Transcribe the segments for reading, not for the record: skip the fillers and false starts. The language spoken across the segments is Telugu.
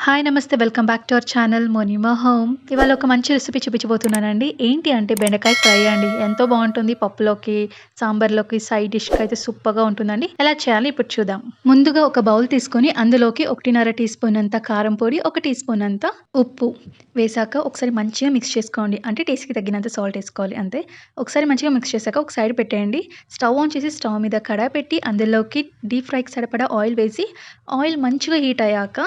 హాయ్ నమస్తే. Welcome back to our channel Monima home. ఇవాళ ఒక మంచి రెసిపీ చూపించబోతున్నానండి. ఏంటి అంటే బెండకాయ ఫ్రై అండి. ఎంతో బాగుంటుంది. పప్పులోకి, సాంబార్‌లోకి, సైడ్ డిష్‌కి అయితే సూపర్‌గా ఉంటుందండి. ఎలా చేయాలో ఇప్పుడు చూద్దాం. ముందుగా ఒక బౌల్ తీసుకొని అందులోకి 1.5 టీ స్పూన్ అంత కారం పొడి, 1 టీ స్పూన్ అంత ఉప్పు వేశాక ఒకసారి మంచిగా మిక్స్ చేసుకోండి. అంటే టేస్ట్‌కి తగ్గినంత సాల్ట్ ఏసుకోవాలి అంతే. ఒకసారి మంచిగా మిక్స్ చేశాక ఒక సైడ్ పెట్టేయండి. స్టవ్ ఆన్ చేసి స్టవ్ మీద కడాయి పెట్టి అందులోకి డీప్ ఫ్రైకి సరిపడా ఆయిల్ వేసి ఆయిల్ మంచిగా హీట్ అయ్యాక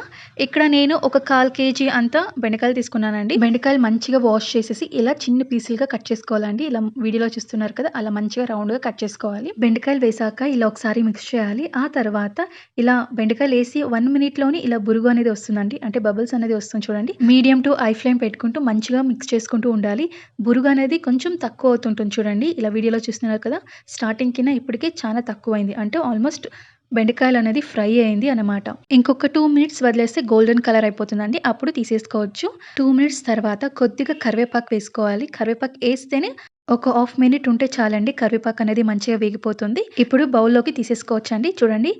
ఇక్కడ నేను ఒక 1/4 కేజీ అంత బెండకాయలు తీసుకున్నానండి. బెండకాయలు మంచిగా వాష్ చేసేసి ఇలా చిన్న పీసులుగా కట్ చేసుకోవాలండి. ఇలా వీడియోలో చూస్తున్నారు కదా! అలా మంచిగా రౌండ్‌గా కట్ చేసుకోవాలి. బెండకాయలు వేశాక ఇలా ఒకసారి మిక్స్ చేయాలి. ఆ తర్వాత ఇలా బెండకాయలేసి 1 మినిట్‌లోనే ఇలా బురుగు అనేది వస్తుందండి. అంటే బబుల్స్ అనేది వస్తుంది చూడండి. మీడియం టు హై ఫ్లేమ్ పెట్టుకుంటూ మంచిగా మిక్స్ చేసుకుంటూ ఉండాలి. బురుగు అనేది కొంచెం తక్కువ అవుతుంటుంది చూడండి. ఇలా వీడియోలో చూస్తున్నారు కదా! స్టార్టింగ్ కిన్నా ఇప్పటికి చాలా తక్కువైంది. అంటే ఆల్మోస్ట్ బెండకాయలనేది ఫ్రై అయింది అనమాట. ఇంకొక 2 మినిట్స్ వదిలేస్తే గోల్డెన్ కలర్ అయిపోతుందండి. అప్పుడు తీసేసుకోవచ్చు. 2 మినిట్స్ తర్వాత కొద్దిగా కరివేపాకు వేసుకోవాలి. కరివేపాకు ఏస్తేనే ఒక హాఫ్ మినిట్ ఉంటే చాలండి. కరివేపాకు అనేది మంచిగా వేగిపోతుంది. ఇప్పుడు బౌల్‌లోకి తీసేసుకోవచ్చండి. చూడండి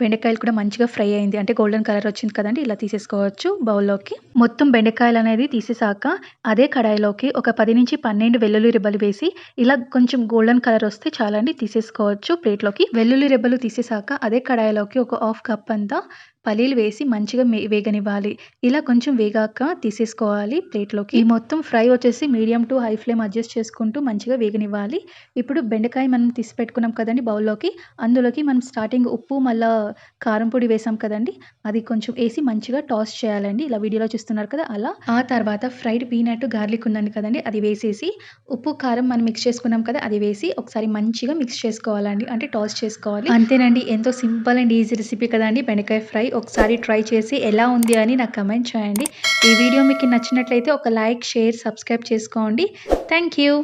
బెండకాయలు కూడా మంచిగా ఫ్రై అయింది. అంటే గోల్డెన్ కలర్ వచ్చింది కదండీ! ఇలా తీసేసుకోవచ్చు బౌల్‌లోకి. మొత్తం బెండకాయలనేది తీసేసాక అదే కడాయిలోకి ఒక 10-12 వెల్లుల్లి రెబ్బలు వేసి ఇలా కొంచెం గోల్డెన్ కలర్ వస్తే చాలండి తీసేసుకోవచ్చు ప్లేట్‌లోకి. వెల్లుల్లి రెబ్బలు తీసేసాక అదే కడాయిలోకి ఒక హాఫ్ కప్ అంతా పల్లీలు వేసి మంచిగా వేగనివ్వాలి. ఇలా కొంచెం వేగాక తీసేసుకోవాలి ప్లేట్‌లోకి. ఈ మొత్తం ఫ్రై వచ్చేసి medium to high flame adjust చేసుకుంటూ మంచిగా వేగనివ్వాలి. ఇప్పుడు బెండకాయ మనం తీసి పెట్టుకున్నాం కదండీ బౌల్‌లోకి. అందులోకి మనం స్టార్టింగ్ ఉప్పు మళ్ళా కారం పొడి వేసాం కదండీ! అది కొంచెం ఏసి మంచిగా టాస్ చేయాలండి. ఇలా వీడియోలో చూస్తున్నారు కదా! అలా. ఆ తర్వాత ఫ్రైడ్ పీనట్ గార్లిక్ ఉందండి కదండీ! అది వేసేసి ఉప్పు, కారం మనం మిక్స్ చేసుకున్నాం కదా! అది వేసి ఒకసారి మంచిగా మిక్స్ చేసుకోవాలండి. అంటే టాస్ చేసుకోవాలి. అంతేనండి. ఎంతో సింపుల్ అండ్ ఈజీ రెసిపీ కదండీ బెండకాయ ఫ్రై. ఒకసారి ట్రై చేసి ఎలా ఉంది అని నాకు కమెంట్ చేయండి. ఈ వీడియో మీకు నచ్చినట్లయితే ఒక లైక్, షేర్, సబ్స్క్రైబ్ చేసుకోండి. Thank you.